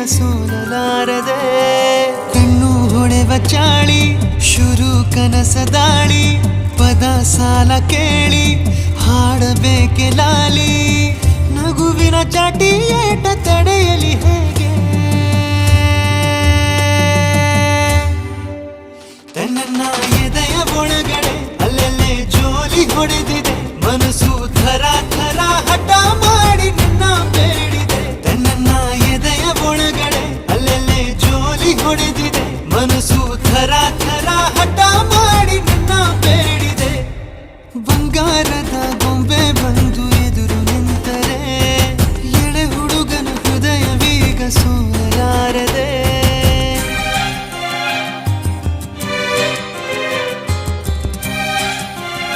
ಸೋಲಲಾರದೆ ಕಣ್ಣು ಹೊಳೆವ ಚಾಳಿ ಶುರು ಕನಸ ದಾಳಿ ಪದ ಸಾಲ ಕೇಳಿ ಹಾಡಬೇಕೆ ಲಾಲಿ ನಗುವಿನ ಚಾಟಿ ಏಟ ತಡೆಯಲಿ ಹೇಗೆ ತನ್ನ ಎದೆಯ ಒಳಗಡೆ ಅಲ್ಲೆಲ್ಲೇ ಜೋಲಿ ಹೊಡೆದಿದೆ